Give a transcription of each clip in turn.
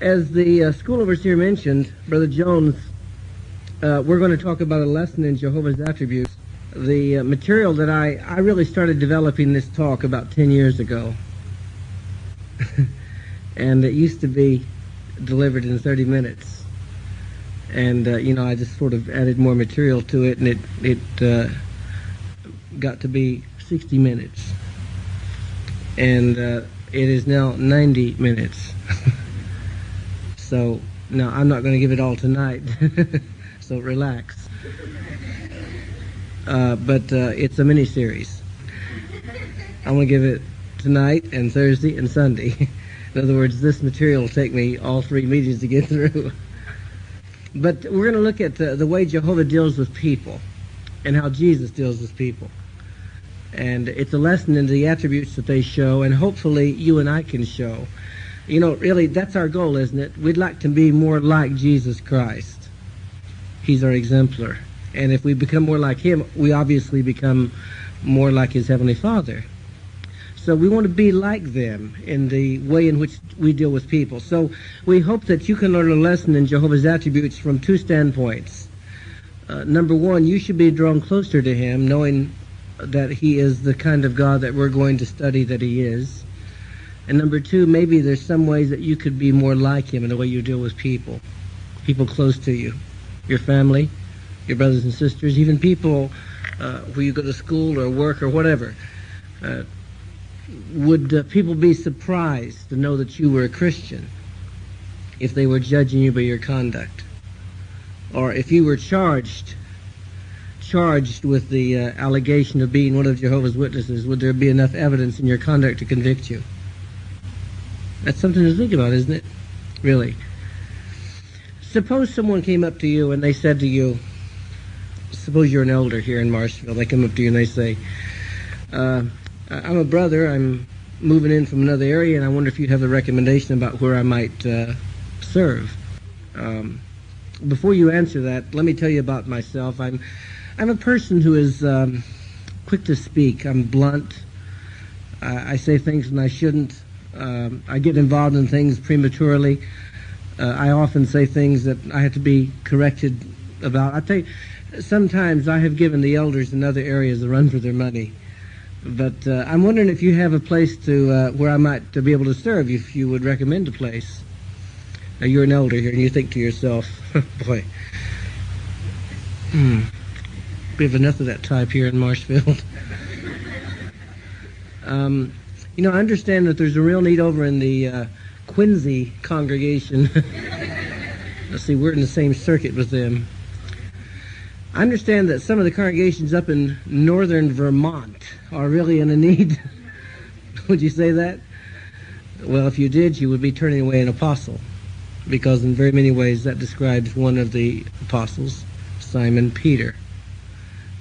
As the school overseer mentioned, Brother Jones, we're going to talk about a lesson in Jehovah's attributes. The material that I really started developing this talk about 10 years ago. And it used to be delivered in 30 minutes. And, I just sort of added more material to it, and it got to be 60 minutes. And it is now 90 minutes. So, now I'm not going to give it all tonight, so relax. But it's a mini-series. I'm going to give it tonight and Thursday and Sunday. In other words, this material will take me all 3 meetings to get through. But we're going to look at the way Jehovah deals with people and how Jesus deals with people. And it's a lesson in the attributes that they show, and hopefully you and I can show. Really, that's our goal, isn't it? We'd like to be more like Jesus Christ. He's our exemplar. And if we become more like him, we obviously become more like his Heavenly Father. So we want to be like them in the way in which we deal with people. So we hope that you can learn a lesson in Jehovah's attributes from 2 standpoints. Number 1, you should be drawn closer to him, knowing that he is the kind of God that we're going to study that he is. And number 2, maybe there's some ways that you could be more like him in the way you deal with people close to you, your family, your brothers and sisters, even people where you go to school or work or whatever. Would people be surprised to know that you were a Christian if they were judging you by your conduct? Or if you were charged with the allegation of being one of Jehovah's Witnesses, would there be enough evidence in your conduct to convict you? That's something to think about, isn't it? Really. Suppose someone came up to you and they said to you, suppose you're an elder here in Marshville, they come up to you and they say, I'm a brother, I'm moving in from another area, and I wonder if you'd have a recommendation about where I might serve. Before you answer that, let me tell you about myself. I'm a person who is quick to speak. I'm blunt. I say things when I shouldn't. I get involved in things prematurely. I often say things that I have to be corrected about. I tell you, sometimes I have given the elders in other areas a run for their money. But I'm wondering if you have a place to where I might be able to serve, if you would recommend a place. Now, you're an elder here, and you think to yourself, boy, we have enough of that type here in Marshville. I understand that there's a real need over in the Quincy congregation. Let's see, we're in the same circuit with them. I understand that some of the congregations up in northern Vermont are really in a need. Would you say that? Well, if you did, you would be turning away an apostle, because in very many ways that describes one of the apostles, Simon Peter.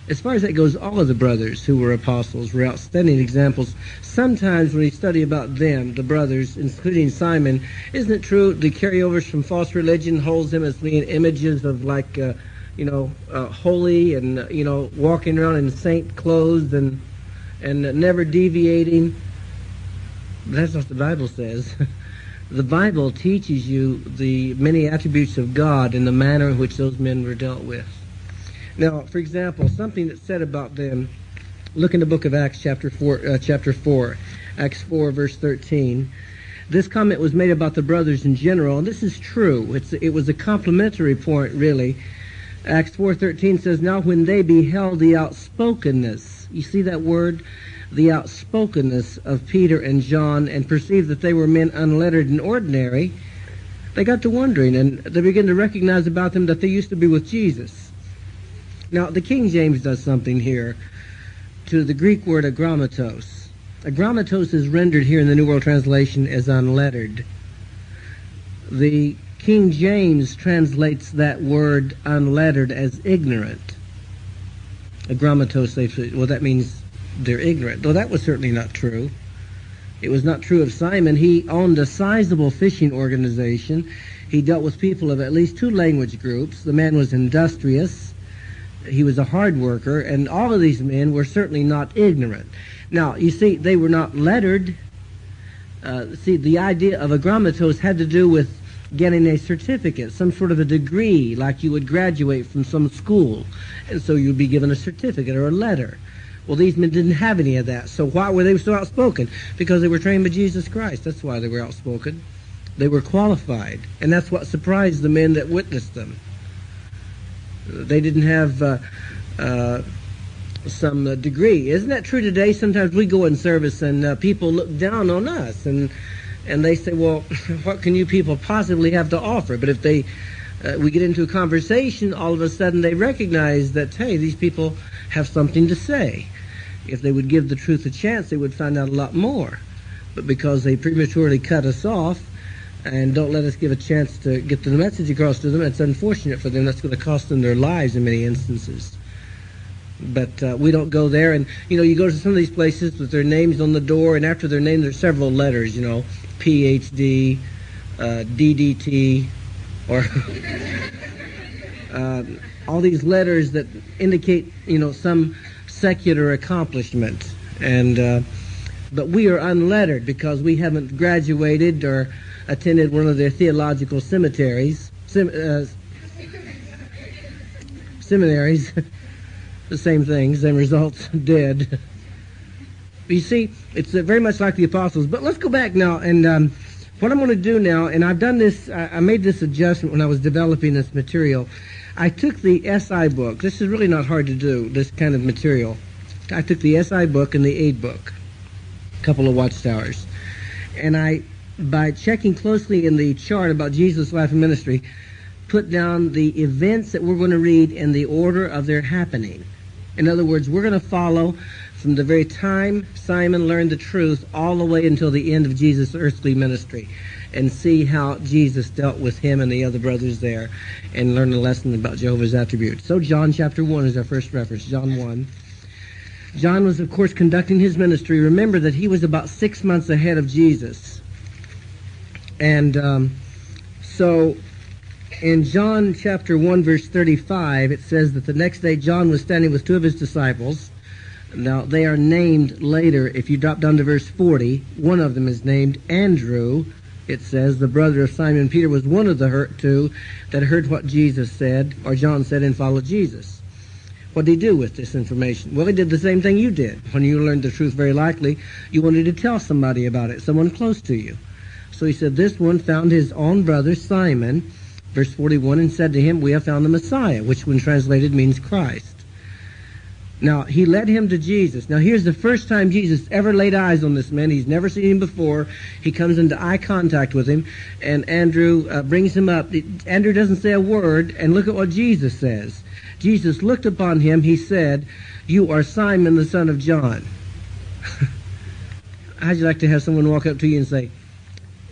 As far as that goes, all of the brothers who were apostles were outstanding examples. Sometimes when we study about them, the brothers, including Simon, isn't it true the carryovers from false religion holds them as being images of holy and, walking around in saint clothes and never deviating? That's what the Bible says. The Bible teaches you the many attributes of God and the manner in which those men were dealt with. Now, for example, something that's said about them, look in the book of Acts chapter 4, Acts 4, verse 13. This comment was made about the brothers in general, and this is true. It was a complimentary point, really. Acts 4:13 says, now when they beheld the outspokenness, you see that word? The outspokenness of Peter and John, and perceived that they were men unlettered and ordinary, they got to wondering, and they began to recognize about them that they used to be with Jesus. Now, the King James does something here to the Greek word agrammatos. Agrammatos is rendered here in the New World Translation as unlettered. The King James translates that word unlettered as ignorant. Agrammatos, they say, well, that means they're ignorant. Though that was certainly not true. It was not true of Simon. He owned a sizable fishing organization. He dealt with people of at least 2 language groups. The man was industrious. He was a hard worker, and all of these men were certainly not ignorant. Now, you see, they were not lettered. The idea of agrammatos had to do with getting a certificate, some sort of a degree, like you would graduate from some school. And so you'd be given a certificate or a letter. Well, these men didn't have any of that. So why were they so outspoken? Because they were trained by Jesus Christ. That's why they were outspoken. They were qualified. And that's what surprised the men that witnessed them. They didn't have some degree. Isn't that true today? Sometimes we go in service and people look down on us. And they say, well, what can you people possibly have to offer? But if we get into a conversation, all of a sudden they recognize that, hey, these people have something to say. If they would give the truth a chance, they would find out a lot more. But because they prematurely cut us off and don't let us give a chance to get the message across to them, it's unfortunate for them. That's going to cost them their lives in many instances. But we don't go there. And, you go to some of these places with their names on the door, and after their name there's several letters, PhD, DDT, or all these letters that indicate, some secular accomplishment. And but we are unlettered because we haven't graduated or attended one of their theological seminaries. Seminaries, the same thing, same results, dead. You see, it's very much like the apostles. But let's go back now, and what I'm going to do now, and I've done this, I made this adjustment when I was developing this material. I took the SI book. This is really not hard to do, this kind of material. I took the SI book and the aid book, a couple of watchtowers. And I, by checking closely in the chart about Jesus' life and ministry, put down the events that we're going to read in the order of their happening. In other words, we're going to follow from the very time Simon learned the truth all the way until the end of Jesus' earthly ministry, and see how Jesus dealt with him and the other brothers there, and learn a lesson about Jehovah's attributes. So John chapter 1 is our first reference, John 1. John was, of course, conducting his ministry. Remember that he was about 6 months ahead of Jesus. And so in John chapter 1, verse 35, it says that the next day John was standing with two of his disciples. Now, they are named later. If you drop down to verse 40, one of them is named Andrew. It says the brother of Simon Peter was one of the two that heard what Jesus said, or John said, and followed Jesus. What did he do with this information? Well, he did the same thing you did. When you learned the truth, very likely, you wanted to tell somebody about it, someone close to you. So he said, this one found his own brother Simon, verse 41, and said to him, we have found the Messiah, which when translated means Christ. Now, he led him to Jesus. Now, here's the first time Jesus ever laid eyes on this man. He's never seen him before. He comes into eye contact with him, and Andrew brings him up. Andrew doesn't say a word, and look at what Jesus says. Jesus looked upon him. He said, you are Simon, the son of John. How'd you like to have someone walk up to you and say,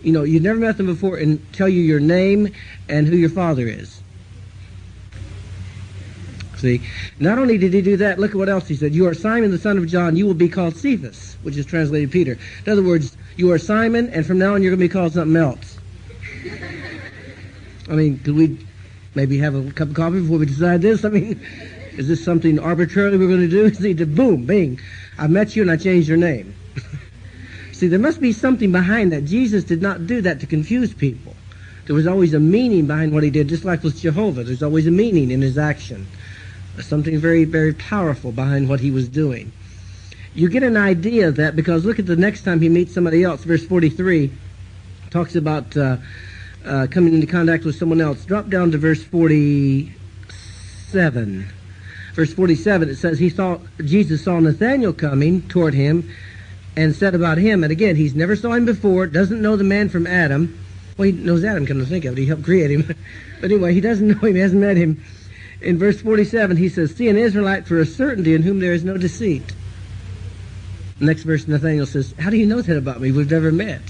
you've never met them before, and tell you your name and who your father is? See, not only did he do that, look at what else he said. You are Simon, the son of John. You will be called Cephas, which is translated Peter. In other words, you are Simon, and from now on you're going to be called something else. I mean, could we maybe have a cup of coffee before we decide this? I mean, is this something arbitrarily we're going to do? See, boom, bing, I met you and I changed your name. See, there must be something behind that. Jesus did not do that to confuse people. There was always a meaning behind what he did, just like with Jehovah. There's always a meaning in his action. Something very, very powerful behind what he was doing. You get an idea of that because look at the next time he meets somebody else. Verse 43 talks about coming into contact with someone else. Drop down to verse 47. Verse 47, it says, Jesus saw Nathanael coming toward him and said about him, and again, he's never saw him before, doesn't know the man from Adam. Well, he knows Adam, come to think of it. He helped create him. But anyway, he doesn't know him. He hasn't met him. In verse 47, he says, see an Israelite for a certainty in whom there is no deceit. Next verse, Nathanael says, how do you know that about me? We've never met.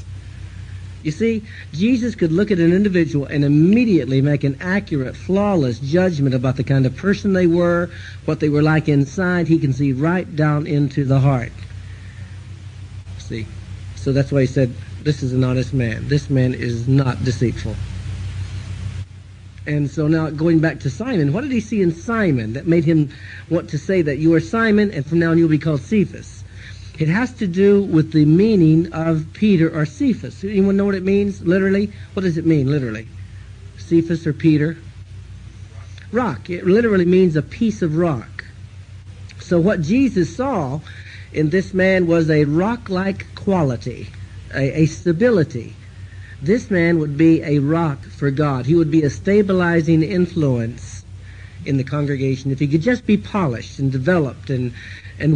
You see, Jesus could look at an individual and immediately make an accurate, flawless judgment about the kind of person they were, what they were like inside. He can see right down into the heart. See, so that's why he said, this is an honest man. This man is not deceitful. And so now going back to Simon, what did he see in Simon that made him want to say that you are Simon and from now on you'll be called Cephas? It has to do with the meaning of Peter or Cephas. Anyone know what it means literally? What does it mean literally? Cephas or Peter? Rock. It literally means a piece of rock. So what Jesus saw in this man was a rock-like quality, a stability. This man would be a rock for God. He would be a stabilizing influence in the congregation. If he could just be polished and developed and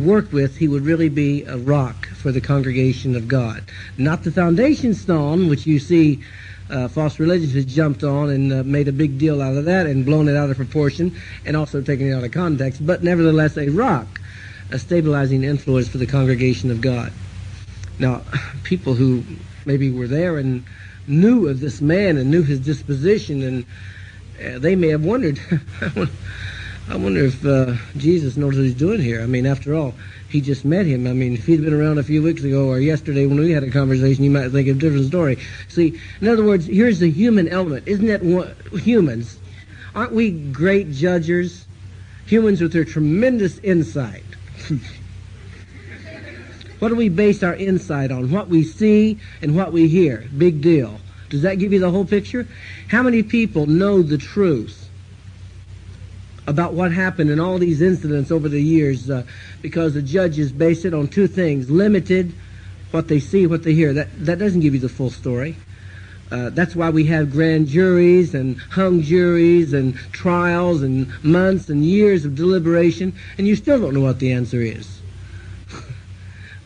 worked with, he would really be a rock for the congregation of God. Not the foundation stone, which you see false religion has jumped on and made a big deal out of that and blown it out of proportion and also taken it out of context, but nevertheless a rock, a stabilizing influence for the congregation of God. Now, people who maybe were there and knew of this man and knew his disposition, and they may have wondered, I wonder if Jesus knows what he's doing here. I mean, after all, he just met him. I mean, if he'd been around a few weeks ago or yesterday when we had a conversation, you might think of a different story. See, in other words, here's the human element. Isn't that what humans? Aren't we great judges? Humans with their tremendous insight. What do we base our insight on? What we see and what we hear. Big deal. Does that give you the whole picture? How many people know the truth about what happened in all these incidents over the years because the judges base it on two things: limited, what they see, what they hear. That doesn't give you the full story. That's why we have grand juries and hung juries and trials and months and years of deliberation, and you still don't know what the answer is.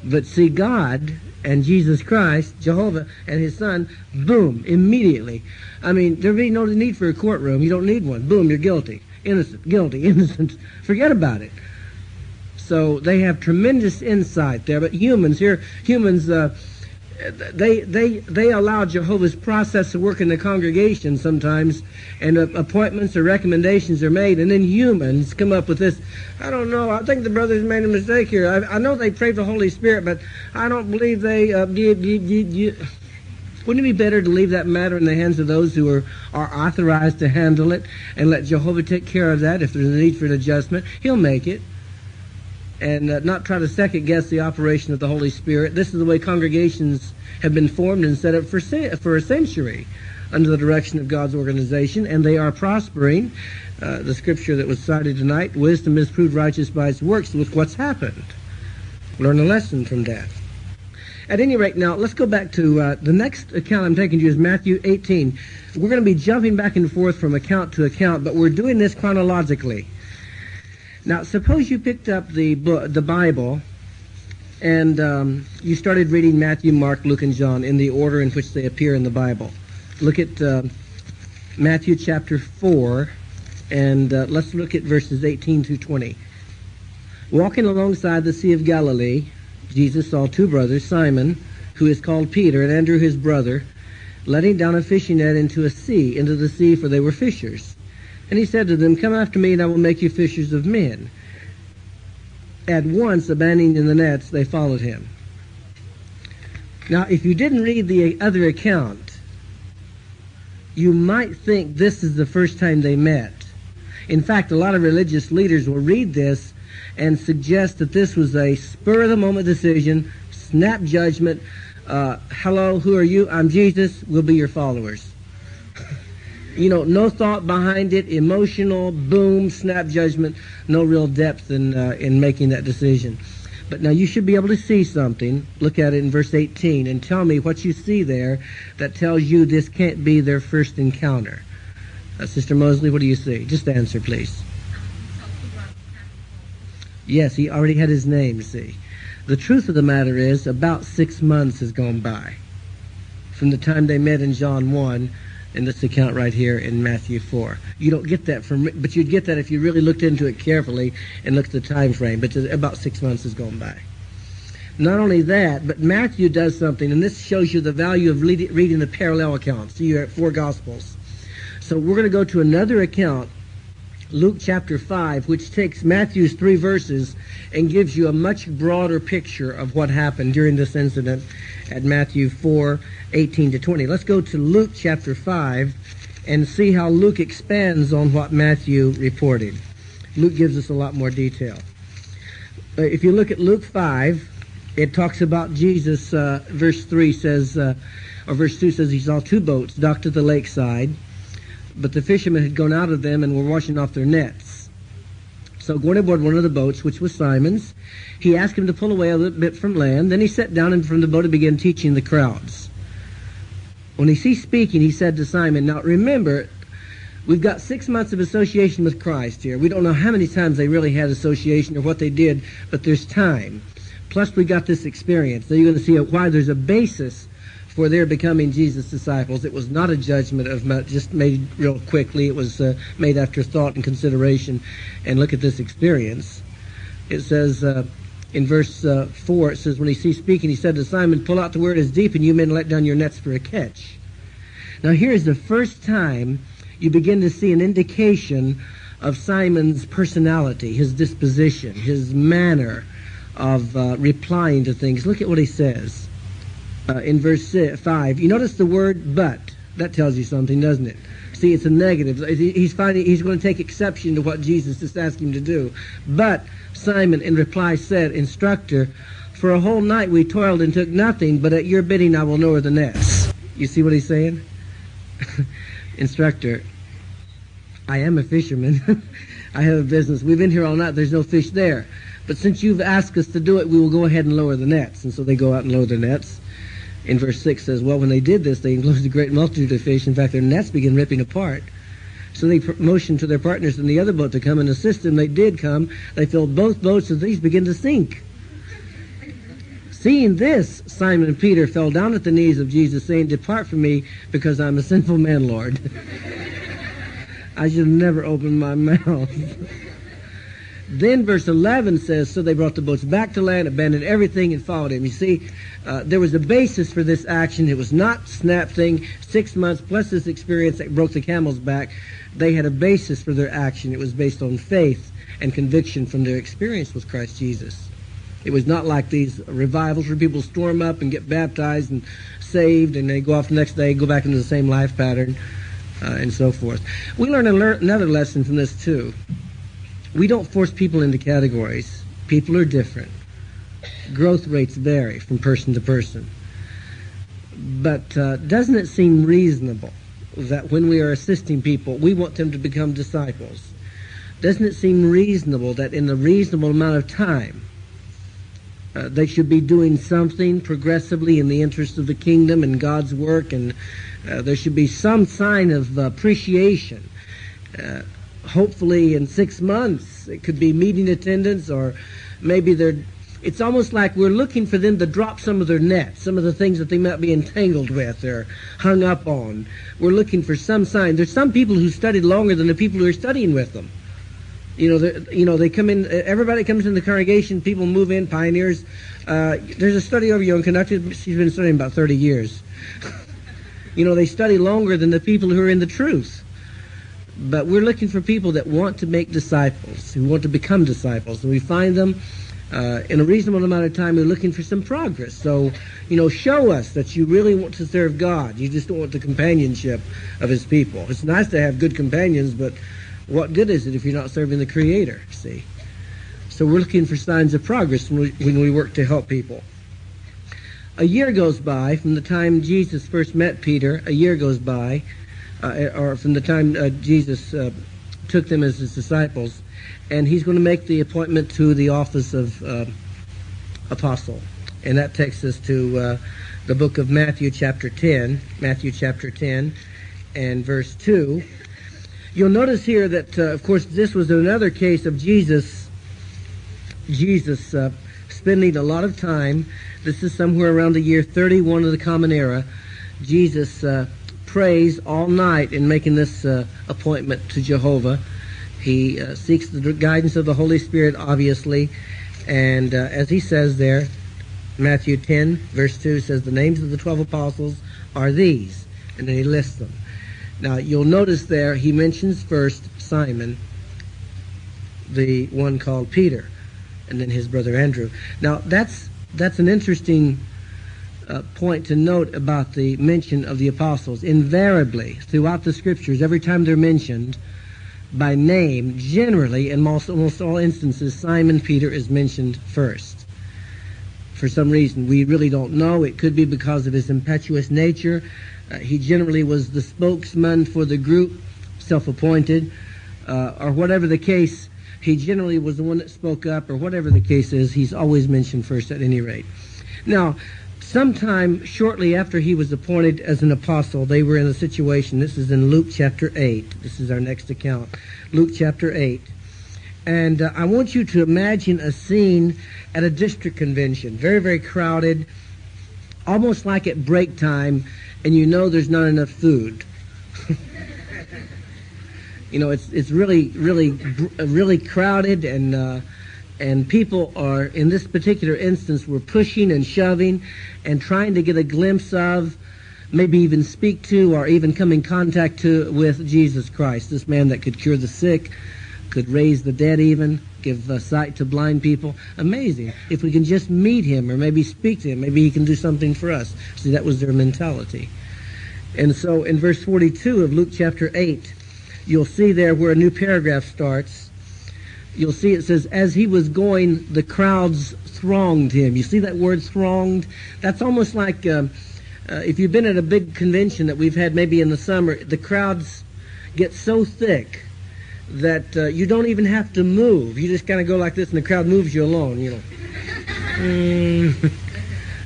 But see, God and Jesus Christ, Jehovah and his son, boom, immediately. I mean, there'd be no need for a courtroom. You don't need one. Boom, you're guilty. Innocent, guilty, innocent. Forget about it. So they have tremendous insight there. But humans, they allow Jehovah's process to work in the congregation sometimes, and appointments or recommendations are made, and then humans come up with this: I don't know, I think the brothers made a mistake here. I know they prayed the Holy Spirit, but I don't believe they... Wouldn't it be better to leave that matter in the hands of those who are authorized to handle it and let Jehovah take care of that? If there's a need for an adjustment, he'll make it. And not try to second-guess the operation of the Holy Spirit. This is the way congregations have been formed and set up for a century under the direction of God's organization, and they are prospering. The scripture that was cited tonight, wisdom is proved righteous by its works, with what's happened. Learn a lesson from that. At any rate, now, let's go back to the next account I'm taking you is Matthew 18. We're going to be jumping back and forth from account to account, but we're doing this chronologically. Now, suppose you picked up the Bible and you started reading Matthew, Mark, Luke, and John in the order in which they appear in the Bible. Look at Matthew chapter 4, and let's look at verses 18 through 20. Walking alongside the Sea of Galilee, Jesus saw two brothers, Simon, who is called Peter, and Andrew his brother, letting down a fishing net into the sea, for they were fishers. And he said to them, "Come after me, and I will make you fishers of men." At once, abandoning the nets, they followed him. Now, if you didn't read the other account, you might think this is the first time they met. In fact, a lot of religious leaders will read this and suggest that this was a spur-of-the-moment decision, snap judgment. Hello, who are you? I'm Jesus. We'll be your followers. You know, no thought behind it, emotional, boom, snap judgment, no real depth in making that decision. But now you should be able to see something. Look at it in verse 18 and tell me what you see there that tells you this can't be their first encounter. Sister Mosley, what do you see? Just answer, please. Yes, he already had his name, see. The truth of the matter is about 6 months has gone by from the time they met in John 1 in this account right here in Matthew 4. You don't get that but you'd get that if you really looked into it carefully and looked at the time frame. But about 6 months has gone by. Not only that, but Matthew does something, and this shows you the value of reading the parallel accounts. So you're at 4 Gospels. So we're going to go to another account, Luke chapter 5, which takes Matthew's 3 verses and gives you a much broader picture of what happened during this incident at Matthew 4, 18 to 20. Let's go to Luke chapter 5 and see how Luke expands on what Matthew reported. Luke gives us a lot more detail. If you look at Luke 5, it talks about Jesus. Verse 3 says, or verse 2 says, he saw 2 boats docked at the lakeside. but the fishermen had gone out of them and were washing off their nets. So going aboard one of the boats, which was Simon's, he asked him to pull away a little bit from land. Then he sat down and from the boat and began teaching the crowds. When he ceased speaking, he said to Simon, now remember, we've got 6 months of association with Christ here. We don't know how many times they really had association or what they did, but there's time. Plus we got this experience. So you're going to see why there's a basis for their becoming Jesus' disciples. It was not a judgment of just made real quickly. It was made after thought and consideration. And look at this experience. It says in verse 4, it says, when he ceased speaking, he said to Simon, pull out to where it is deep, and you men let down your nets for a catch. Now here is the first time you begin to see an indication of Simon's personality, his disposition, his manner of replying to things. Look at what he says. In verse 5, you notice the word but. That tells you something, doesn't it? See, it's a negative. He's going to take exception to what Jesus is asking him to do. But Simon in reply said, Instructor, for a whole night we toiled and took nothing, but at your bidding I will lower the nets. You see what he's saying? Instructor, I am a fisherman. I have a business. We've been here all night. There's no fish there. But since you've asked us to do it, we will go ahead and lower the nets. And so they go out and lower their nets. In verse 6 says, well, when they did this, they enclosed a great multitude of fish. In fact, their nets began ripping apart. So they motioned to their partners in the other boat to come and assist them. They did come. They filled both boats, and these began to sink. Seeing this, Simon and Peter fell down at the knees of Jesus, saying, depart from me, because I'm a sinful man, Lord. I should have never opened my mouth. Then verse 11 says, so they brought the boats back to land, abandoned everything, and followed him. You see, there was a basis for this action. It was not snap thing. 6 months plus this experience that broke the camel's back. They had a basis for their action. It was based on faith and conviction from their experience with Christ Jesus. It was not like these revivals where people storm up and get baptized and saved, and they go off the next day, go back into the same life pattern, and so forth. We learn another lesson from this, too. We don't force people into categories. People are different. Growth rates vary from person to person. But doesn't it seem reasonable that when we are assisting people, we want them to become disciples? Doesn't it seem reasonable that in a reasonable amount of time, they should be doing something progressively in the interest of the kingdom and God's work, and there should be some sign of appreciation. Hopefully in 6 months, it could be meeting attendance, or maybe it's almost like we're looking for them to drop some of their nets, some of the things that they might be entangled with or hung up on. We're looking for some sign. There's some people who studied longer than the people who are studying with them. They come in, everybody comes in the congregation, people move in, pioneers. There's a study over young conducted. She's been studying about 30 years. They study longer than the people who are in the truth. But we're looking for people that want to make disciples, who want to become disciples. And we find them in a reasonable amount of time. We're looking for some progress. So, show us that you really want to serve God. You just don't want the companionship of his people. It's nice to have good companions, but what good is it if you're not serving the Creator, see? So we're looking for signs of progress when we work to help people. A year goes by from the time Jesus first met Peter. A year goes by. Or from the time Jesus took them as his disciples, and he's going to make the appointment to the office of apostle. And that takes us to the book of Matthew chapter 10, and verse 2. You'll notice here that, of course, this was another case of Jesus spending a lot of time. This is somewhere around the year 31 of the Common Era. Jesus prays all night in making this appointment to Jehovah. He seeks the guidance of the Holy Spirit, obviously, and as he says there, Matthew 10, verse 2 says, the names of the 12 apostles are these, and then he lists them. Now, you'll notice there, he mentions first Simon, the one called Peter, and then his brother Andrew. Now, that's an interesting point to note about the mention of the apostles. Invariably, throughout the Scriptures, every time they're mentioned by name, generally, in almost all instances, Simon Peter is mentioned first. For some reason, we really don't know. It could be because of his impetuous nature. He generally was the spokesman for the group self-appointed, or whatever the case. He generally was the one that spoke up, or whatever the case is. He's always mentioned first at any rate. Now, sometime shortly after he was appointed as an apostle, they were in a situation. This is in Luke chapter 8. This is our next account. Luke chapter 8. And I want you to imagine a scene at a district convention. Very, very crowded. Almost like at break time, and you know there's not enough food. You know, it's really crowded, and people are, in this particular instance, were pushing and shoving and trying to get a glimpse of, maybe even speak to, or even come in contact with Jesus Christ, this man that could cure the sick, could raise the dead even, give sight to blind people. Amazing. If we can just meet him or maybe speak to him, maybe he can do something for us. See, that was their mentality. And so in verse 42 of Luke chapter 8, you'll see there where a new paragraph starts. You'll see it says, as he was going, the crowds thronged him. You see that word thronged? That's almost like if you've been at a big convention that we've had maybe in the summer, the crowds get so thick that you don't even have to move. You just kind of go like this and the crowd moves you along, you know.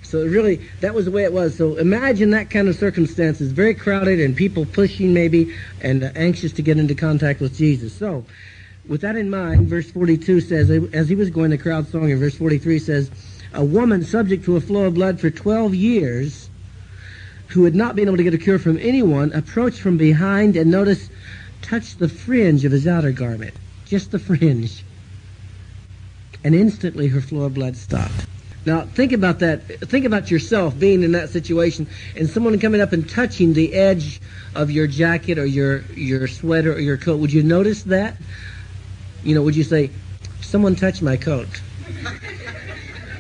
So really, that was the way it was. So imagine that kind of circumstances, very crowded and people pushing maybe and anxious to get into contact with Jesus. So with that in mind, verse 42 says, as he was going, the crowd thronged, and verse 43 says, a woman subject to a flow of blood for 12 years, who had not been able to get a cure from anyone, approached from behind and notice, touched the fringe of his outer garment, just the fringe. And instantly her flow of blood stopped. Now, think about that. Think about yourself being in that situation and someone coming up and touching the edge of your jacket or your sweater or your coat. Would you notice that? You know, would you say, someone touched my coat?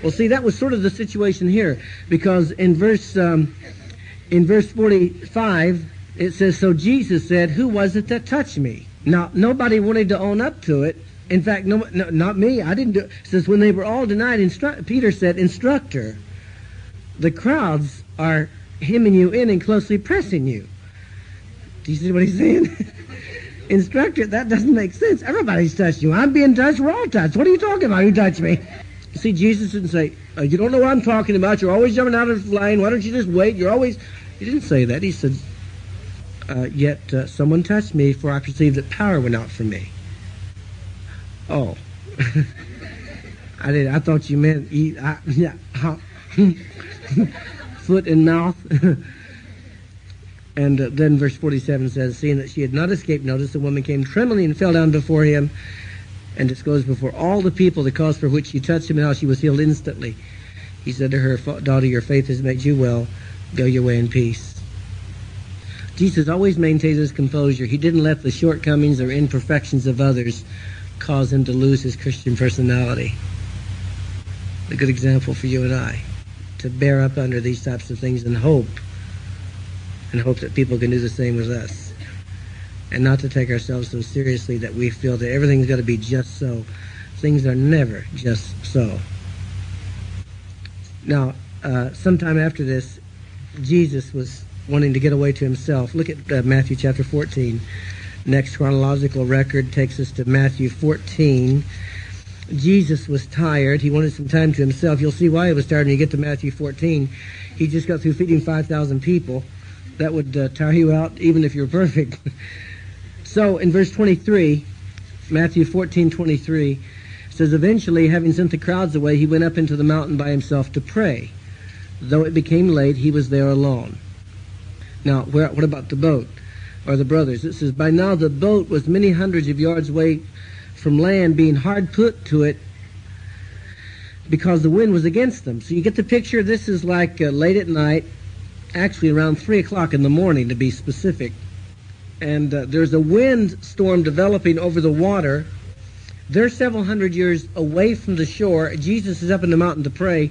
Well, see, that was sort of the situation here, because in verse 45, it says, so Jesus said, who was it that touched me? Now, nobody wanted to own up to it. In fact, no, not me. I didn't do it. It says, when they were all denied, Peter said, instructor, the crowds are hemming you in and closely pressing you. Do you see what he's saying? Instructor, that doesn't make sense. Everybody's touched you. I'm being touched. We're all touched. What are you talking about? Who touched me? See, Jesus didn't say, you don't know what I'm talking about. You're always jumping out of line. Why don't you just wait? He didn't say that. He said, yet someone touched me, for I perceived that power went out from me. Oh. I thought you meant foot and mouth. And then verse 47 says, seeing that she had not escaped notice, the woman came trembling and fell down before him and disclosed before all the people the cause for which she touched him and how she was healed instantly. He said to her, daughter, your faith has made you well. Go your way in peace. Jesus always maintains his composure. He didn't let the shortcomings or imperfections of others cause him to lose his Christian personality. A good example for you and I, to bear up under these types of things and hope that people can do the same with us, and not to take ourselves so seriously that we feel that everything's got to be just so. Things are never just so. Now, sometime after this, Jesus was wanting to get away to himself. Look at Matthew chapter 14. Next chronological record takes us to Matthew 14. Jesus was tired. He wanted some time to himself. You'll see why he was tired when you get to Matthew 14. He just got through feeding 5,000 people. That would tire you out even if you're perfect. So in verse 23, Matthew 14:23, says, eventually, having sent the crowds away, he went up into the mountain by himself to pray. Though it became late, he was there alone. Now, what about the boat? Or the brothers? It says, by now the boat was many hundreds of yards away from land, being hard put to it because the wind was against them. So you get the picture. This is like late at night, actually around 3 o'clock in the morning to be specific. And there's a wind storm developing over the water. They're several hundred yards away from the shore. Jesus is up in the mountain to pray,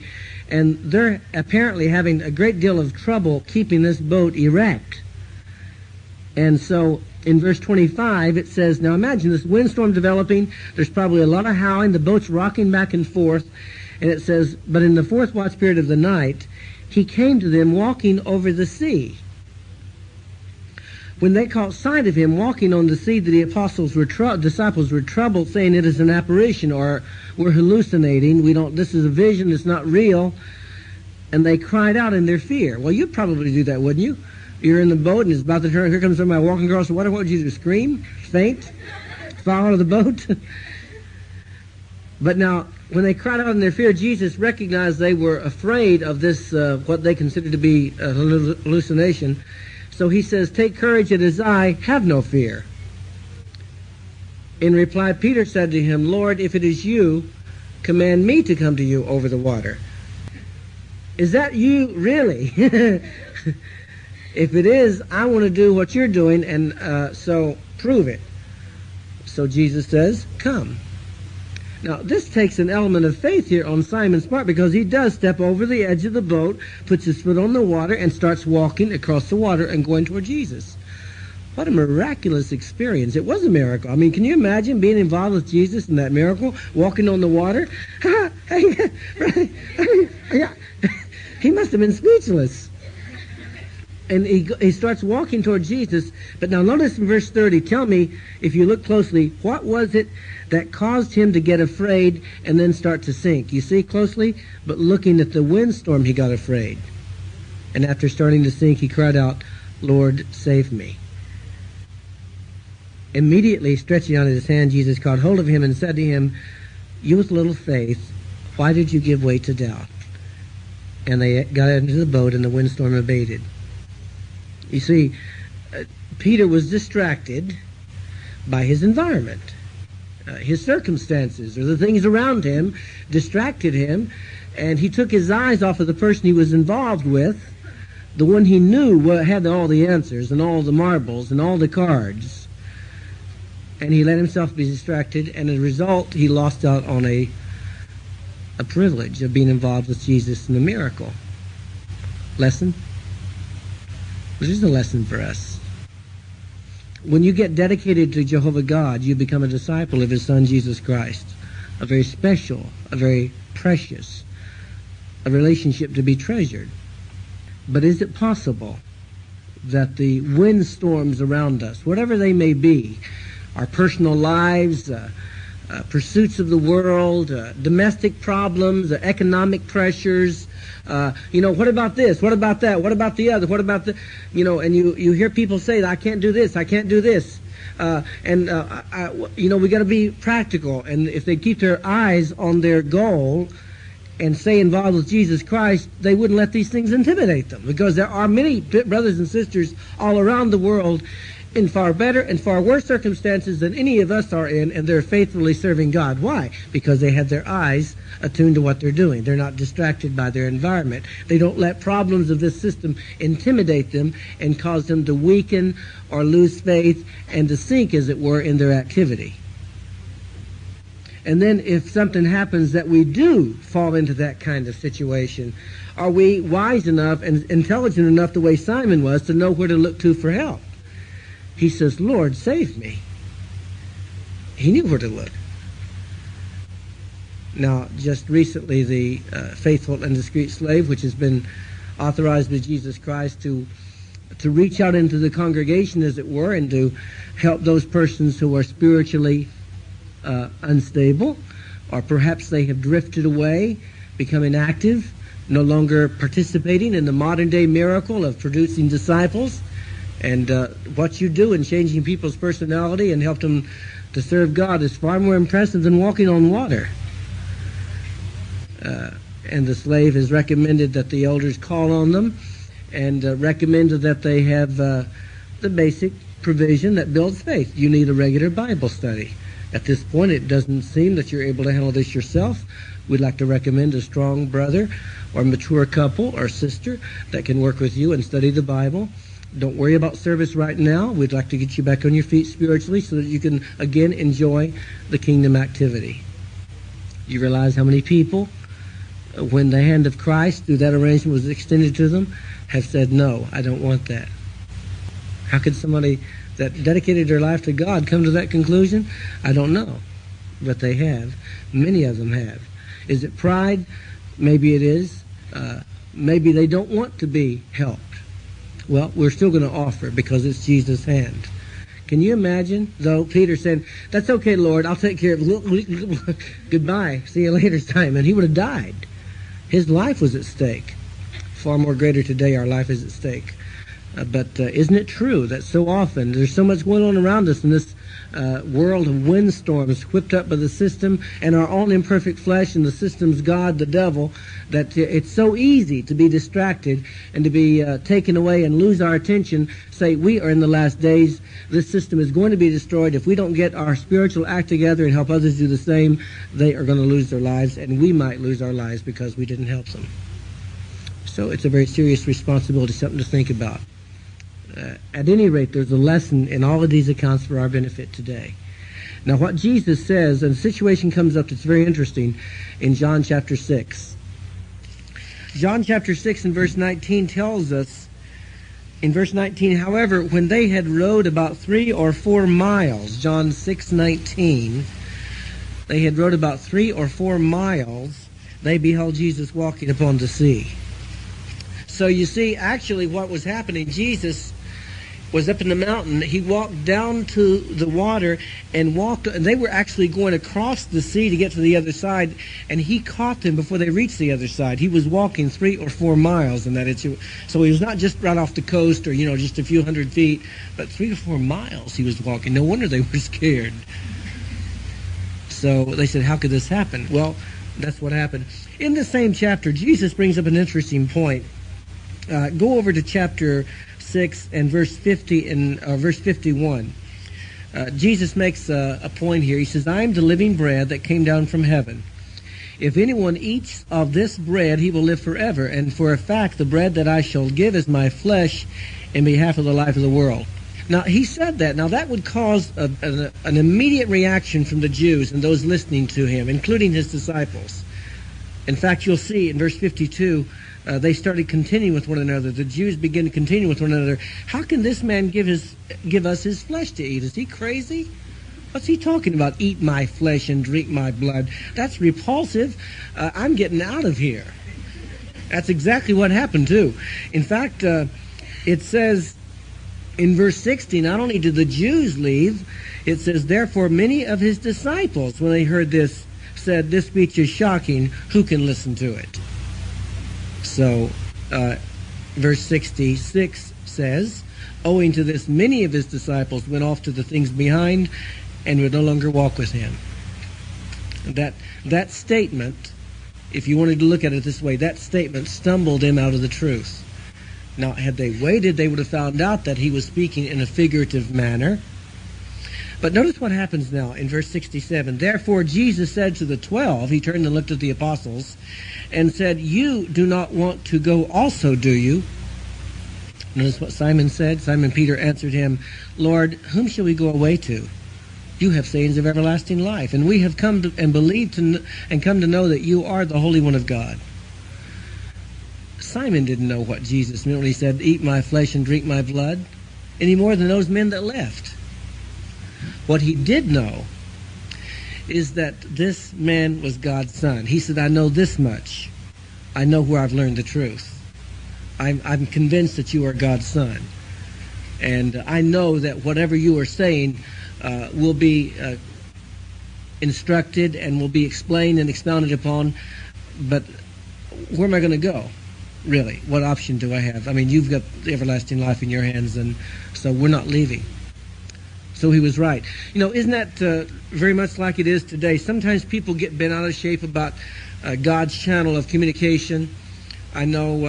and they're apparently having a great deal of trouble keeping this boat erect. And so in verse 25 it says, now imagine this windstorm developing. There's probably a lot of howling. The boat's rocking back and forth. And it says, but in the fourth watch period of the night, he came to them walking over the sea. when they caught sight of him walking on the sea, the disciples were troubled, saying it is an apparition, or we're hallucinating. This is a vision. It's not real. And they cried out in their fear. Well, you'd probably do that, wouldn't you? You're in the boat and it's about to turn. Here comes somebody walking across the water. What would you do? Scream? Faint? Fall out of the boat? But now, when they cried out in their fear, Jesus recognized they were afraid of this, what they considered to be a hallucination. So he says, "Take courage, it is I, have no fear." In reply, Peter said to him, "Lord, if it is you, command me to come to you over the water." Is that you, really? If it is, I want to do what you're doing, and so prove it. So Jesus says, "Come." Now, this takes an element of faith here on Simon's part, because he does step over the edge of the boat, puts his foot on the water, and starts walking across the water and going toward Jesus. What a miraculous experience. It was a miracle. I mean, can you imagine being involved with Jesus in that miracle, walking on the water? He must have been speechless. And he starts walking toward Jesus. But now notice in verse 30, tell me, if you look closely, what was it that caused him to get afraid and then start to sink? You see closely? But looking at the windstorm, he got afraid. And after starting to sink, he cried out, "Lord, save me." Immediately, stretching out his hand, Jesus caught hold of him and said to him, "You with little faith, why did you give way to doubt?" And they got into the boat, and the windstorm abated. You see, Peter was distracted by his environment. His circumstances, or the things around him, distracted him, and he took his eyes off of the person he was involved with, the one he knew had all the answers, and all the marbles, and all the cards. And he let himself be distracted, and as a result, he lost out on a privilege of being involved with Jesus in a miracle. Lesson? This is a lesson for us. When you get dedicated to Jehovah God, you become a disciple of his Son, Jesus Christ. A very special, a very precious, a relationship to be treasured. But is it possible that the windstorms around us, whatever they may be, our personal lives, pursuits of the world, domestic problems, economic pressures, what about this? What about that? What about the other? What about the, and you hear people say, "I can't do this, I can't do this." We got to be practical. And if they keep their eyes on their goal and stay involved with Jesus Christ, they wouldn't let these things intimidate them. Because there are many brothers and sisters all around the world in far better and far worse circumstances than any of us are in, and they're faithfully serving God. Why? Because they have their eyes attuned to what they're doing. They're not distracted by their environment. They don't let problems of this system intimidate them and cause them to weaken or lose faith and to sink, as it were, in their activity. And then if something happens that we do fall into that kind of situation, are we wise enough and intelligent enough, the way Simon was, to know where to look to for help? He says, "Lord, save me." He knew where to look. Now, just recently, the faithful and discreet slave, which has been authorized by Jesus Christ to reach out into the congregation, as it were, and to help those persons who are spiritually unstable, or perhaps they have drifted away, become inactive, no longer participating in the modern-day miracle of producing disciples. And what you do in changing people's personality and help them to serve God is far more impressive than walking on water. And the slave has recommended that the elders call on them, and recommended that they have the basic provision that builds faith. You need a regular Bible study. At this point, it doesn't seem that you're able to handle this yourself. We'd like to recommend a strong brother or mature couple or sister that can work with you and study the Bible. Don't worry about service right now. We'd like to get you back on your feet spiritually so that you can, again, enjoy the kingdom activity. You realize how many people, when the hand of Christ, through that arrangement, was extended to them, have said, "No, I don't want that." How could somebody that dedicated their life to God come to that conclusion? I don't know. But they have. Many of them have. Is it pride? Maybe it is. Maybe they don't want to be helped. Well, we're still going to offer because it's Jesus' hand. Can you imagine, though, Peter saying, "That's okay, Lord, I'll take care of it. Goodbye, see you later time," and he would have died. His life was at stake. Far more greater today, our life is at stake. But isn't it true that so often there's so much going on around us in this world of windstorms whipped up by the system and our own imperfect flesh and the system's God, the devil, that it's so easy to be distracted and to be taken away and lose our attention, say we are in the last days, this system is going to be destroyed. If we don't get our spiritual act together and help others do the same, they are going to lose their lives, and we might lose our lives because we didn't help them. So it's a very serious responsibility, something to think about. At any rate, there's a lesson in all of these accounts for our benefit today. Now, what Jesus says, and the situation comes up that's very interesting in John chapter 6. John chapter 6 and verse 19 tells us, in verse 19, however, when they had rowed about 3 or 4 miles, John 6:19, they had rowed about 3 or 4 miles, they beheld Jesus walking upon the sea. So you see, actually what was happening, Jesus was up in the mountain. He walked down to the water and they were actually going across the sea to get to the other side, and he caught them before they reached the other side. He was walking 3 or 4 miles in that issue. So he was not just right off the coast or, just a few hundred feet, but 3 or 4 miles he was walking. No wonder they were scared. So they said, how could this happen? Well, that's what happened. In the same chapter, Jesus brings up an interesting point. Go over to chapter 6 and verse 50 and verse 51. Jesus makes a point here. He says, "I am the living bread that came down from heaven. If anyone eats of this bread, he will live forever. And for a fact, the bread that I shall give is my flesh in behalf of the life of the world." Now, he said that. Now, that would cause an immediate reaction from the Jews and those listening to him, including his disciples. In fact, you'll see in verse 52, they started continuing with one another. The Jews began to continue with one another. How can this man give us his flesh to eat? Is he crazy? What's he talking about? Eat my flesh and drink my blood. That's repulsive. I'm getting out of here. That's exactly what happened, too. In fact, it says in verse 60, not only did the Jews leave, it says, therefore many of his disciples, when they heard this, said, "This speech is shocking. Who can listen to it?" So, verse 66 says, owing to this, many of his disciples went off to the things behind and would no longer walk with him. That statement, if you wanted to look at it this way, that statement stumbled them out of the truth. Now, had they waited, they would have found out that he was speaking in a figurative manner. But notice what happens now in verse 67. Therefore Jesus said to the 12, he turned and looked at the apostles, and said, "You do not want to go also, do you?" Notice what Simon said. Simon Peter answered him, "Lord, whom shall we go away to? You have sayings of everlasting life, and we have come to, and believed to, and come to know that you are the Holy One of God." Simon didn't know what Jesus meant when he said, "Eat my flesh and drink my blood," any more than those men that left. What he did know is that this man was God's son. He said, "I know this much. I know where I've learned the truth. I'm convinced that you are God's son. And I know that whatever you are saying will be instructed and will be explained and expounded upon. But where am I going to go? Really, what option do I have? I mean, you've got the everlasting life in your hands, and so we're not leaving." So he was right. Isn't that very much like it is today? Sometimes people get bent out of shape about God's channel of communication. I know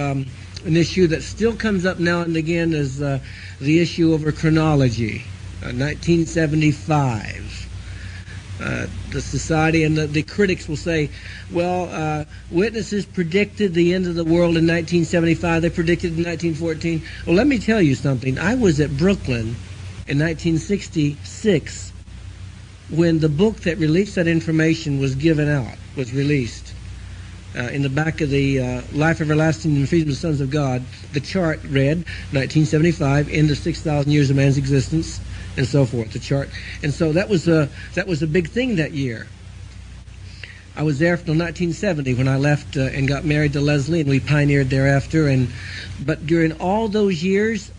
an issue that still comes up now and again is the issue over chronology. 1975. The society and the critics will say, well, witnesses predicted the end of the world in 1975. They predicted in 1914. Well, let me tell you something. I was at Brooklyn in 1966 when the book that released that information was released. In the back of the Life Everlasting and Freedom of the Sons of God, the chart read 1975, end of 6,000 years of man's existence, and so forth, the chart. And so that was a big thing that year. I was there until 1970 when I left and got married to Leslie, and we pioneered thereafter. But during all those years,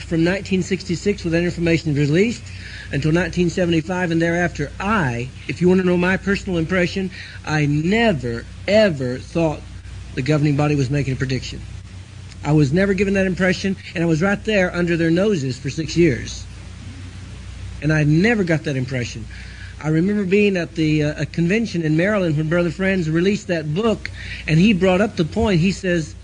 from 1966 when that information was released until 1975 and thereafter, if you want to know my personal impression, I never, ever thought the governing body was making a prediction. I was never given that impression, and I was right there under their noses for 6 years. And I never got that impression. I remember being at the a convention in Maryland when Brother Friends released that book, and he brought up the point. He says,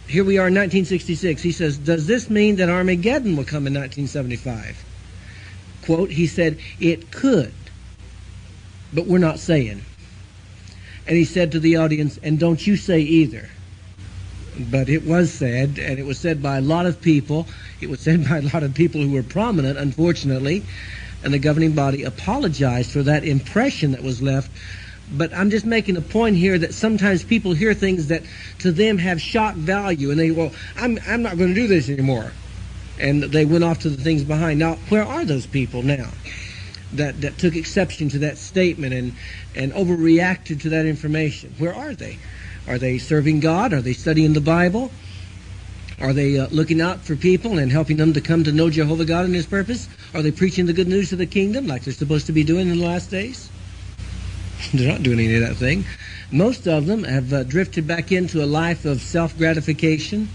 here we are in 1966, he says, does this mean that Armageddon will come in 1975? Quote, he said, it could, but we're not saying. And he said to the audience, and don't you say either. But it was said, and it was said by a lot of people. It was said by a lot of people who were prominent, unfortunately, and the governing body apologized for that impression that was left. But I'm just making a point here that sometimes people hear things that to them have shock value, and they, well, I'm not going to do this anymore. And they went off to the things behind. Now, where are those people now that took exception to that statement and overreacted to that information? Where are they? Are they serving God? Are they studying the Bible? Are they looking out for people and helping them to come to know Jehovah God and His purpose? Are they preaching the good news of the kingdom like they're supposed to be doing in the last days? They're not doing any of that thing. Most of them have drifted back into a life of self-gratification.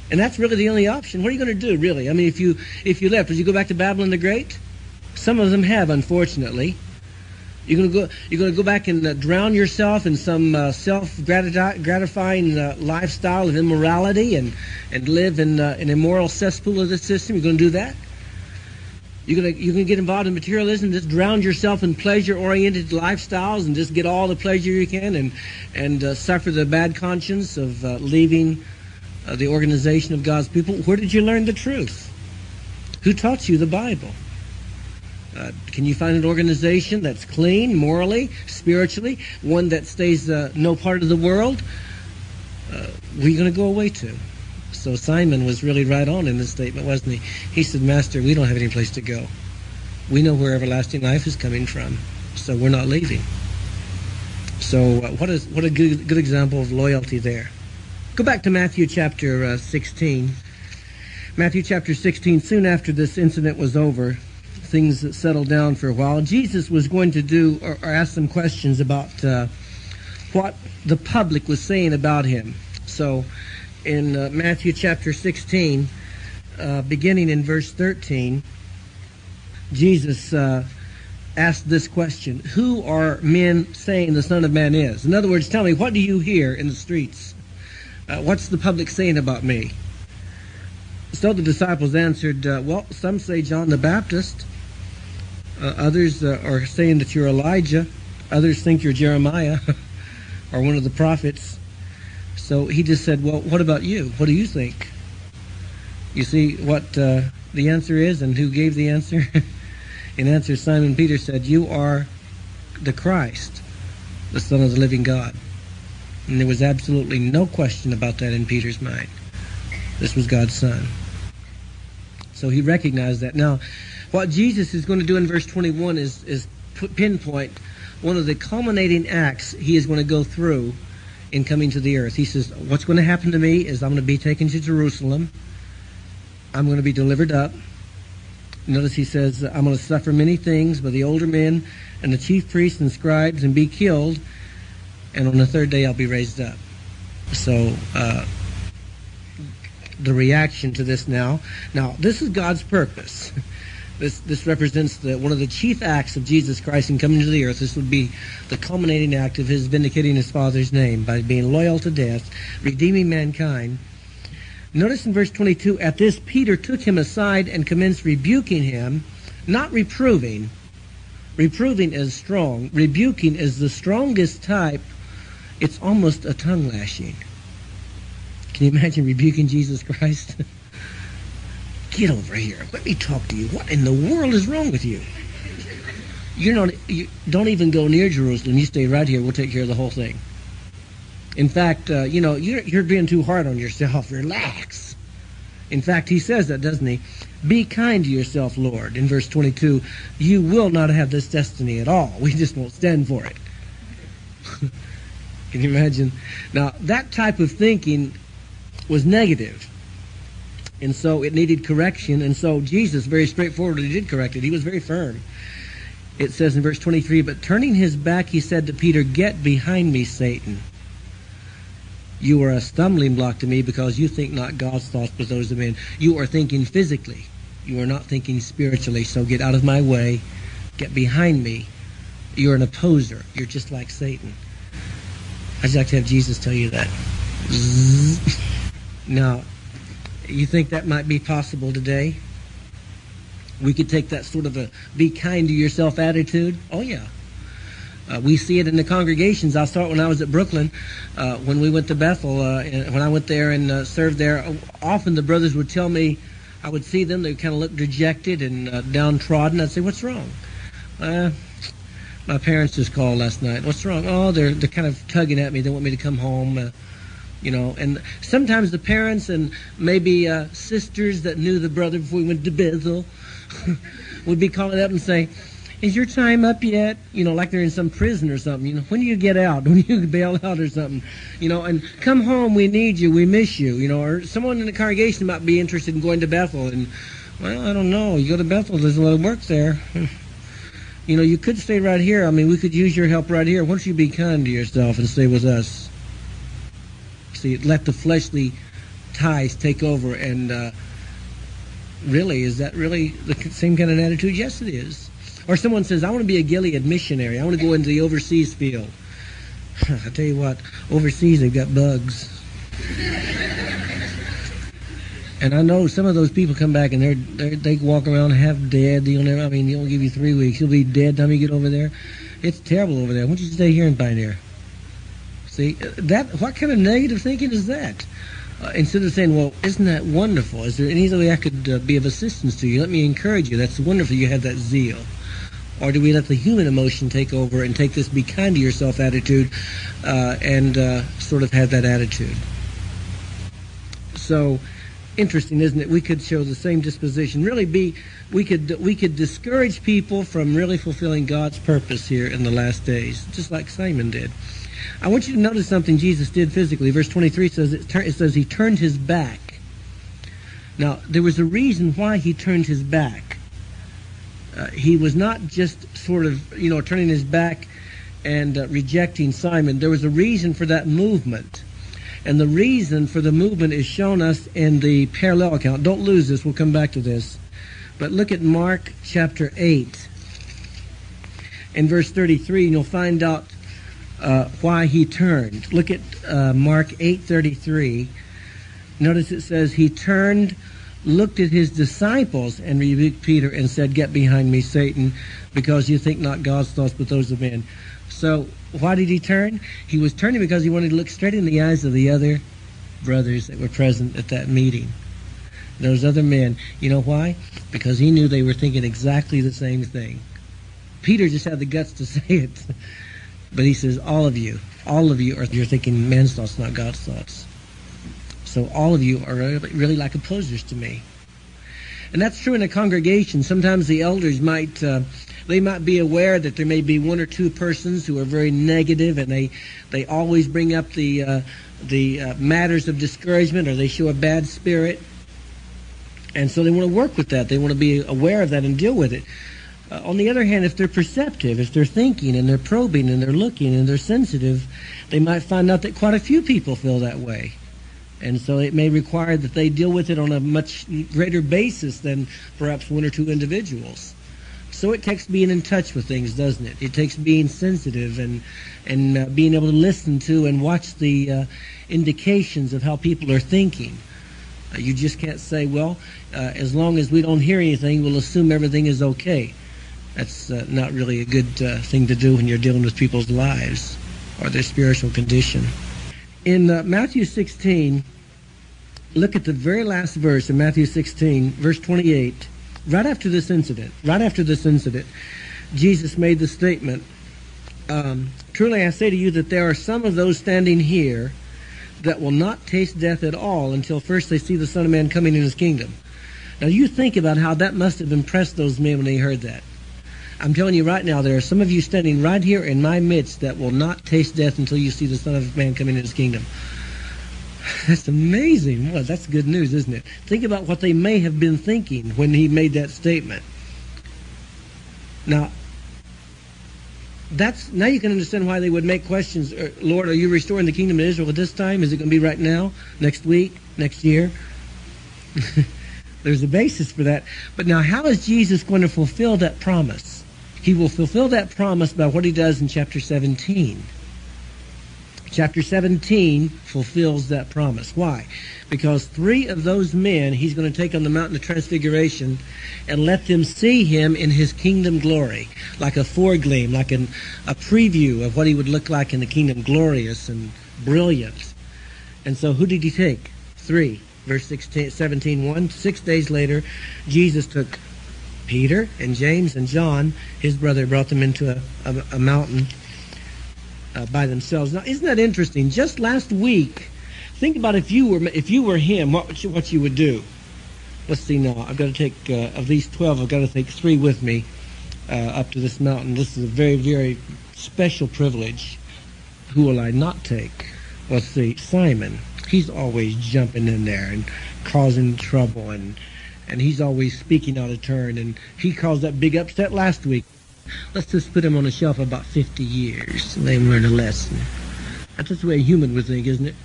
And that's really the only option. What are you going to do, really? I mean, if you left, would you go back to Babylon the Great? Some of them have, unfortunately. You're going to go back and drown yourself in some self-gratifying lifestyle of immorality and live in an immoral cesspool of the system. You're going to do that? You're going to get involved in materialism, just drown yourself in pleasure-oriented lifestyles and just get all the pleasure you can and suffer the bad conscience of leaving the organization of God's people. Where did you learn the truth? Who taught you the Bible? Can you find an organization that's clean, morally, spiritually, one that stays no part of the world? Where are you going to go away to? So Simon was really right on in this statement, wasn't he? He said, Master, we don't have any place to go. We know where everlasting life is coming from, so we're not leaving. So what a good example of loyalty there. Go back to Matthew chapter 16. Matthew chapter 16, soon after this incident was over, things settled down for a while. Jesus was going to do or ask some questions about what the public was saying about him. So in Matthew chapter 16, beginning in verse 13, Jesus asked this question: who are men saying the Son of Man is? In other words, tell me, what do you hear in the streets? What's the public saying about me? So the disciples answered, well, some say John the Baptist. Others are saying that you're Elijah. Others think you're Jeremiah or one of the prophets. So he just said, well, what about you? What do you think? You see what the answer is and who gave the answer? In answer, Simon Peter said, you are the Christ, the Son of the living God. And there was absolutely no question about that in Peter's mind. This was God's Son. So he recognized that. Now, what Jesus is going to do in verse 21 is pinpoint one of the culminating acts he is going to go through in coming to the earth. He says, what's going to happen to me is I'm going to be taken to Jerusalem. I'm going to be delivered up. Notice he says, I'm going to suffer many things by the older men and the chief priests and scribes and be killed. And on the third day I'll be raised up. So the reaction to this now this is God's purpose. This represents one of the chief acts of Jesus Christ in coming to the earth. This would be the culminating act of his vindicating his Father's name by being loyal to death, redeeming mankind. Notice in verse 22, at this Peter took him aside and commenced rebuking him, not reproving. Reproving is strong. Rebuking is the strongest type. It's almost a tongue lashing. Can you imagine rebuking Jesus Christ? Get over here. Let me talk to you. What in the world is wrong with you? You don't even go near Jerusalem. You stay right here. We'll take care of the whole thing. In fact, you're being too hard on yourself. Relax. In fact, he says that, doesn't he? Be kind to yourself, Lord. In verse 22, you will not have this destiny at all. We just won't stand for it. Can you imagine? Now, that type of thinking was negative. And so it needed correction. And so Jesus, very straightforwardly, did correct it. He was very firm. It says in verse 23, but turning his back, he said to Peter, get behind me, Satan. You are a stumbling block to me because you think not God's thoughts but those of men. You are thinking physically. You are not thinking spiritually. So get out of my way. Get behind me. You're an opposer. You're just like Satan. I'd just like to have Jesus tell you that. Now, you think that might be possible today? We could take that sort of a be kind to yourself attitude. Oh, yeah. We see it in the congregations. I saw it when I was at Brooklyn, when we went to Bethel. When I went there and served there, often the brothers would tell me, I would see them, they kind of look dejected and downtrodden. I'd say, what's wrong? My parents just called last night. What's wrong? Oh, they're kind of tugging at me. They want me to come home. And sometimes the parents and maybe sisters that knew the brother before we went to Bethel would be calling up and say, is your time up yet? Like they're in some prison or something. When do you get out? When do you bail out or something? And come home, we need you, we miss you. Or someone in the congregation might be interested in going to Bethel. And, well, I don't know. You go to Bethel, there's a lot of work there. You could stay right here. I mean, we could use your help right here. Why don't you be kind to yourself and stay with us? See, let the fleshly ties take over. And really, is that really the same kind of attitude? Yes, it is. Or someone says, I want to be a Gilead missionary. I want to go into the overseas field. I tell you what, overseas they've got bugs. And I know some of those people come back and they walk around half dead. They'll give you 3 weeks. You'll be dead time you get over there. It's terrible over there. Why don't you stay here in Pioneer? See, what kind of negative thinking is that? Instead of saying, well, isn't that wonderful? Is there any way I could be of assistance to you? Let me encourage you. That's wonderful you have that zeal. Or do we let the human emotion take over and take this be kind to yourself attitude and sort of have that attitude? So, interesting, isn't it? We could show the same disposition. We could discourage people from really fulfilling God's purpose here in the last days, just like Simon did. I want you to notice something Jesus did physically. Verse 23 says, it says he turned his back. Now, there was a reason why he turned his back. He was not just sort of, turning his back and rejecting Simon. There was a reason for that movement. And the reason for the movement is shown us in the parallel account. Don't lose this. We'll come back to this. But look at Mark chapter 8. In verse 33, and you'll find out why he turned. Look at Mark 8:33. Notice it says, he turned, looked at his disciples, and rebuked Peter and said, get behind me, Satan, because you think not God's thoughts but those of men. So why did he turn? He was turning because he wanted to look straight in the eyes of the other brothers that were present at that meeting. Those other men. You know why? Because he knew they were thinking exactly the same thing. Peter just had the guts to say it. But he says, all of you you're thinking man's thoughts, not God's thoughts. So all of you are really like opposers to me. And that's true in a congregation. Sometimes the elders might be aware that there may be one or two persons who are very negative, and they always bring up the matters of discouragement, or they show a bad spirit. And so they want to work with that. They want to be aware of that and deal with it. On the other hand, if they're perceptive, if they're thinking and they're probing and they're looking and they're sensitive, they might find out that quite a few people feel that way. And so it may require that they deal with it on a much greater basis than perhaps one or two individuals. So it takes being in touch with things, doesn't it? It takes being sensitive and being able to listen to and watch the indications of how people are thinking. You just can't say, well, as long as we don't hear anything, we'll assume everything is okay. That's not really a good thing to do when you're dealing with people's lives or their spiritual condition. In Matthew 16, look at the very last verse in Matthew 16, verse 28. Right after this incident, Jesus made the statement, truly I say to you that there are some of those standing here that will not taste death at all until first they see the Son of Man coming in his kingdom. Now you think about how that must have impressed those men when they heard that. I'm telling you right now, there are some of you standing right here in my midst that will not taste death until you see the Son of Man coming in his kingdom. That's amazing. Well, that's good news, isn't it? Think about what they may have been thinking when he made that statement. Now you can understand why they would make questions. Lord, are you restoring the kingdom of Israel at this time? Is it going to be right now? Next week? Next year? There's a basis for that. But now, how is Jesus going to fulfill that promise? He will fulfill that promise by what he does in chapter 17. Chapter 17 fulfills that promise. Why? Because 3 of those men he's going to take on the mountain of transfiguration and let them see him in his kingdom glory, like a foregleam, like a preview of what he would look like in the kingdom, glorious and brilliant. And so who did he take? 3. Verse 17:1. 6 days later, Jesus took Peter and James and John, his brother, brought them into a mountain by themselves. Now, isn't that interesting? Just last week, think about if you were him, what you would do. Let's see now. I've got to take of these 12. I've got to take 3 with me up to this mountain. This is a very, very special privilege. Who will I not take? Let's see. Simon. He's always jumping in there and causing trouble, and he's always speaking out of turn. And he caused that big upset last week. Let's just put him on a shelf about 50 years and let him learn a lesson. That's just the way a human would think, isn't it?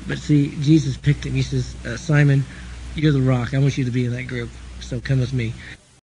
But see, Jesus picked him. He says, Simon, you're the rock. I want you to be in that group. So come with me.